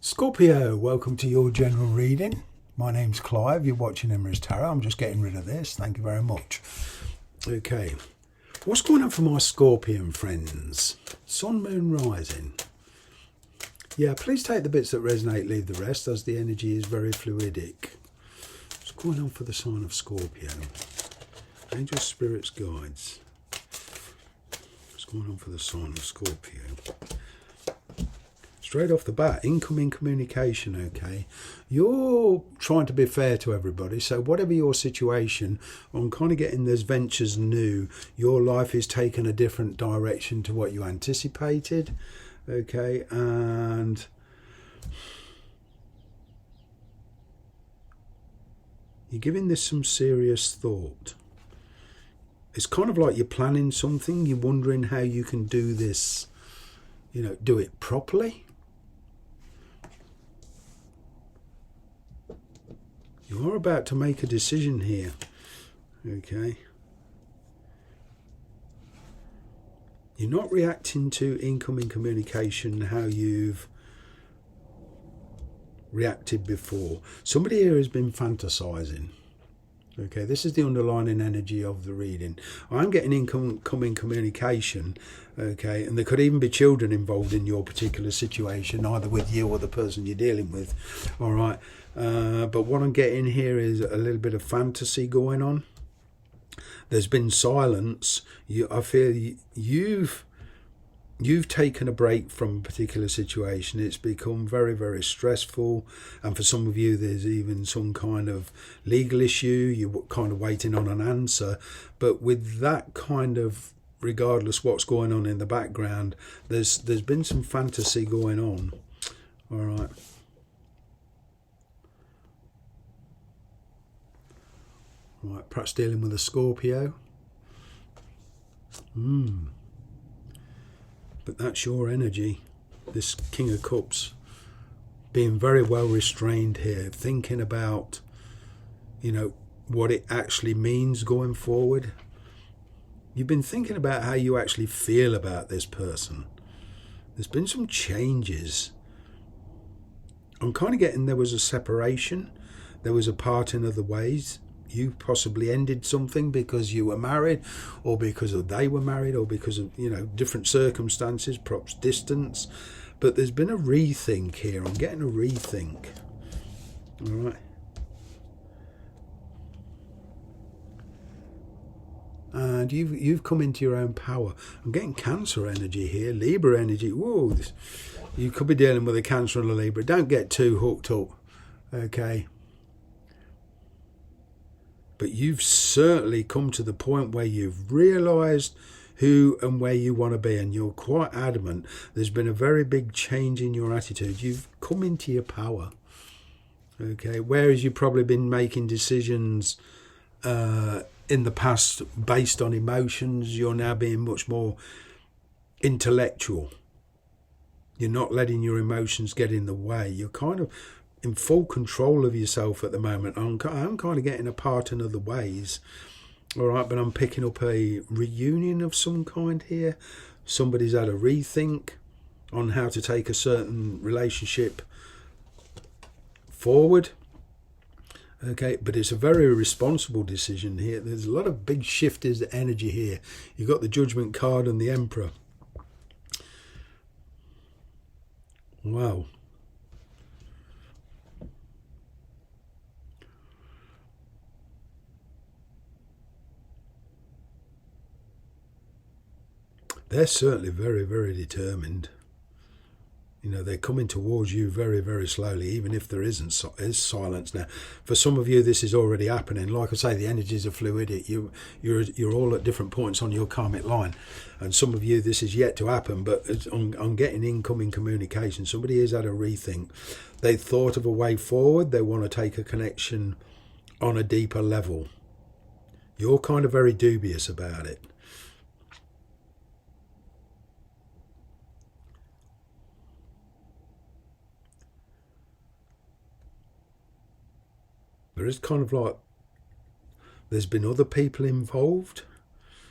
Scorpio, welcome to your general reading. My name's Clive, you're watching Emrys Tarot. I'm just getting rid of this, thank you very much. Okay, what's going on for my Scorpion friends? Sun, Moon, Rising. Yeah, please take the bits that resonate, leave the rest, as the energy is very fluidic. What's going on for the sign of Scorpio? Angels, spirits, guides. What's going on for the sign of Scorpio? Straight off the bat, incoming communication, okay? You're trying to be fair to everybody, so whatever your situation, I'm kind of getting those ventures new. Your life is taking a different direction to what you anticipated, okay? And you're giving this some serious thought. It's kind of like you're planning something, you're wondering how you can do this, do it properly. You are about to make a decision here, okay? You're not reacting to incoming communication how you've reacted before. Somebody here has been fantasizing, okay? This is the underlying energy of the reading. I'm getting incoming communication, okay? And there could even be children involved in your particular situation, either with you or the person you're dealing with, all right? But what I'm getting here is a little bit of fantasy going on. There's been silence. I feel you've taken a break from a particular situation. It's become very, very stressful. And for some of you, there's even some kind of legal issue. You're kind of waiting on an answer. But with that kind of, regardless what's going on in the background, there's been some fantasy going on. All right. Right, perhaps dealing with a Scorpio. But that's your energy. This King of Cups being very well restrained here, thinking about, what it actually means going forward. You've been thinking about how you actually feel about this person. There's been some changes. I'm kind of getting there was a separation. There was a parting of the ways. You possibly ended something because you were married, or because they were married, or because of different circumstances, perhaps distance. But there's been a rethink here. I'm getting a rethink. All right. And you've come into your own power. I'm getting Cancer energy here, Libra energy. Whoa, you could be dealing with a Cancer and a Libra. Don't get too hooked up, okay? But you've certainly come to the point where you've realised who and where you want to be, and you're quite adamant. There's been a very big change in your attitude. You've come into your power, okay? Whereas you've probably been making decisions in the past based on emotions, you're now being much more intellectual. You're not letting your emotions get in the way. You're kind of in full control of yourself at the moment. I'm kind of getting a parting of the ways, all right, but I'm picking up a reunion of some kind here. Somebody's had a rethink on how to take a certain relationship forward, okay, but it's a very responsible decision here. There's a lot of big shifters energy here. You've got the Judgment card and the Emperor. Wow. They're certainly very, very determined. They're coming towards you very, very slowly, even if there is silence now. For some of you, this is already happening. Like I say, the energies are fluid. You're all at different points on your karmic line. And some of you, this is yet to happen, but I'm getting incoming communication. Somebody has had a rethink. They thought of a way forward. They want to take a connection on a deeper level. You're kind of very dubious about it. But it's kind of like there's been other people involved.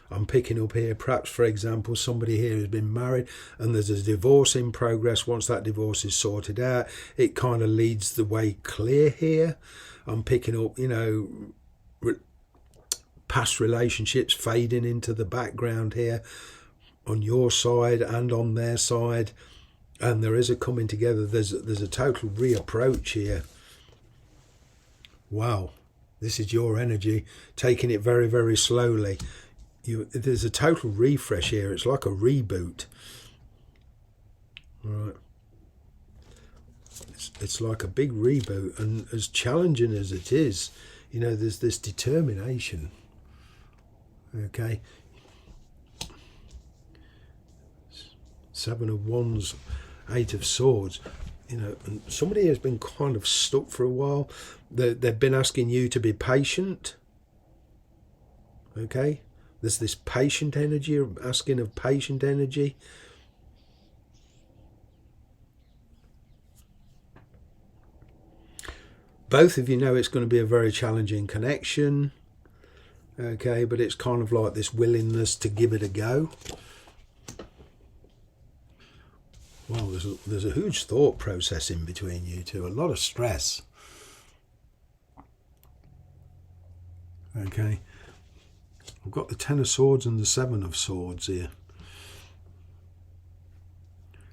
I'm picking up here, perhaps, for example, somebody here has been married and there's a divorce in progress. Once that divorce is sorted out, it kind of leads the way clear here. I'm picking up, you know, past relationships fading into the background here on your side and on their side. And there is a coming together. There's a total reapproach here. Wow. This is your energy, taking it very, very slowly. There's a total refresh here. It's like a reboot. All right. It's like a big reboot, and as challenging as it is, you know, there's this determination. Okay. Seven of Wands, Eight of Swords. You know, and somebody has been kind of stuck for a while. They've been asking you to be patient. Okay. There's this patient energy, asking of patient energy. Both of you know it's going to be a very challenging connection. Okay, but it's kind of like this willingness to give it a go. Well, there's a huge thought process in between you two, a lot of stress. Okay. I've got the Ten of Swords and the Seven of Swords here.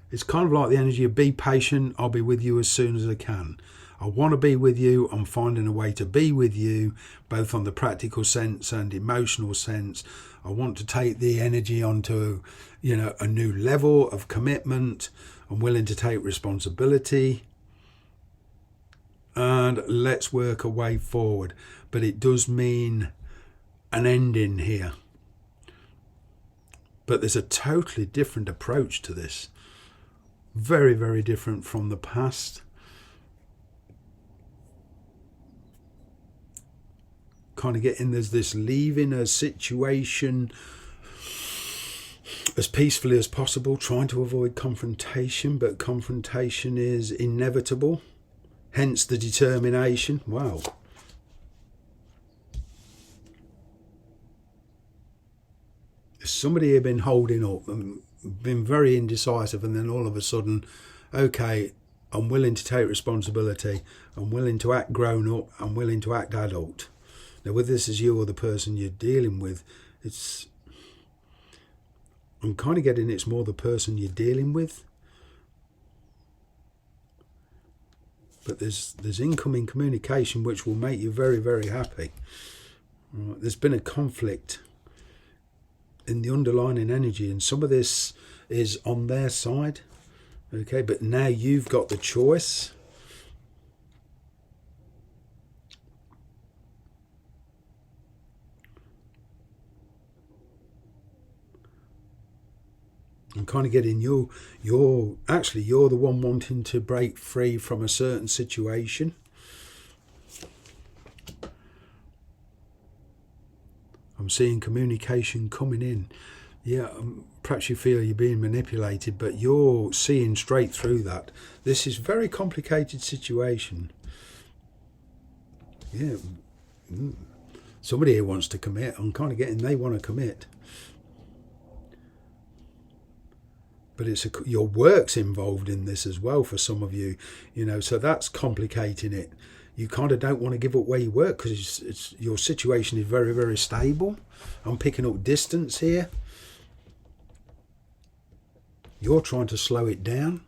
It's kind of like the energy of be patient, I'll be with you as soon as I can. I want to be with you, I'm finding a way to be with you, both on the practical sense and emotional sense. I want to take the energy onto, you know, a new level of commitment. I'm willing to take responsibility. And let's work a way forward. But it does mean an ending here. But there's a totally different approach to this. Very, very different from the past. Kind of getting, there's this leaving a situation as peacefully as possible, trying to avoid confrontation, but confrontation is inevitable. Hence the determination. Wow. Somebody had been holding up and been very indecisive, and then all of a sudden, okay, I'm willing to take responsibility. I'm willing to act grown up. I'm willing to act adult. Now, whether this is you or the person you're dealing with, I'm kind of getting it's more the person you're dealing with. But there's incoming communication which will make you very, very happy. Right. There's been a conflict in the underlying energy, and some of this is on their side. Okay, but now you've got the choice. I'm kind of getting you're the one wanting to break free from a certain situation. I'm seeing communication coming in. Yeah, perhaps you feel you're being manipulated, but you're seeing straight through that. This is a very complicated situation. Yeah, somebody here wants to commit. I'm kind of getting they want to commit. But your work's involved in this as well for some of you, you know, so that's complicating it. You kind of don't want to give up where you work because your situation is very, very stable. I'm picking up distance here. You're trying to slow it down.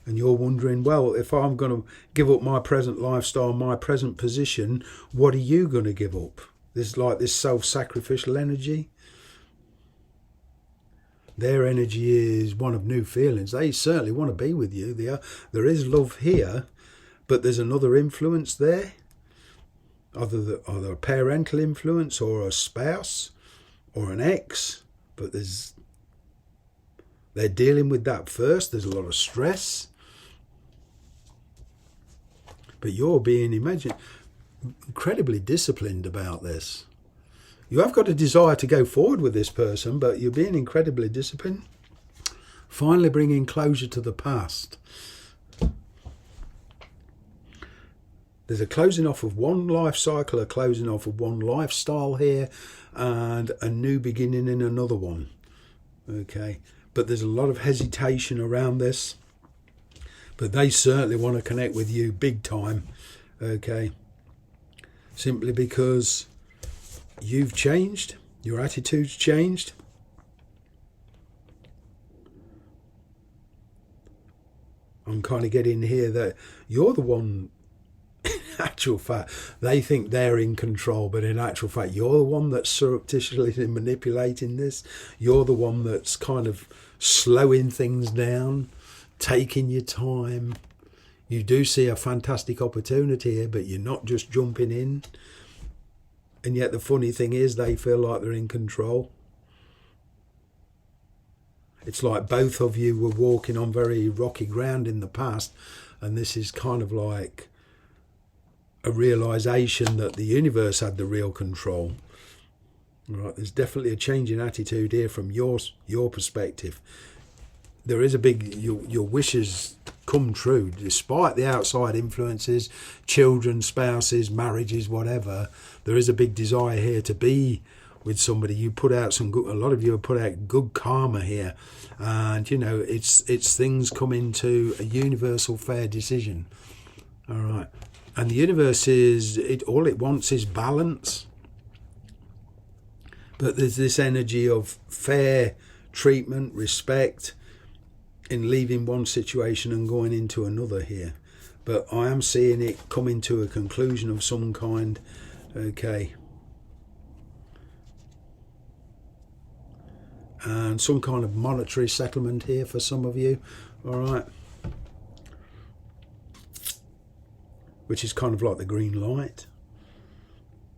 And you're wondering, well, if I'm going to give up my present lifestyle, my present position, what are you going to give up? There's like this self-sacrificial energy. Their energy is one of new feelings. They certainly want to be with you. There is love here, but there's another influence there. Either a parental influence or a spouse or an ex. But they're dealing with that first. There's a lot of stress. But you're being, incredibly disciplined about this. You have got a desire to go forward with this person, but you're being incredibly disciplined. Finally bringing closure to the past. There's a closing off of one life cycle, a closing off of one lifestyle here, and a new beginning in another one. Okay, but there's a lot of hesitation around this. But they certainly want to connect with you big time. Okay, simply because you've changed, your attitude's changed. I'm kind of getting here that you're the one, in actual fact, they think they're in control, but in actual fact, you're the one that's surreptitiously manipulating this. You're the one that's kind of slowing things down, taking your time. You do see a fantastic opportunity here, but you're not just jumping in. And yet the funny thing is they feel like they're in control. It's like both of you were walking on very rocky ground in the past, and this is kind of like a realization that the universe had the real control. Right, there's definitely a change in attitude here from your perspective. There is a big, your wishes come true despite the outside influences, children, spouses, marriages, whatever. There is a big desire here to be with somebody. You put out some good, a lot of you have put out good karma here, and you know it's things come into a universal fair decision. All right, and the universe is all it wants is balance. But there's this energy of fair treatment, respect, in leaving one situation and going into another here. But I am seeing it coming to a conclusion of some kind. Okay. And some kind of monetary settlement here for some of you. All right. Which is kind of like the green light.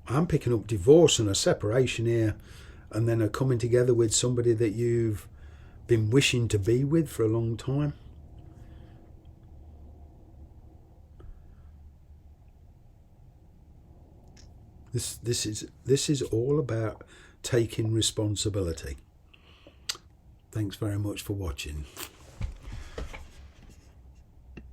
I'm picking up divorce and a separation here, and then a coming together with somebody that you've been wishing to be with for a long time. This is all about taking responsibility. Thanks very much for watching.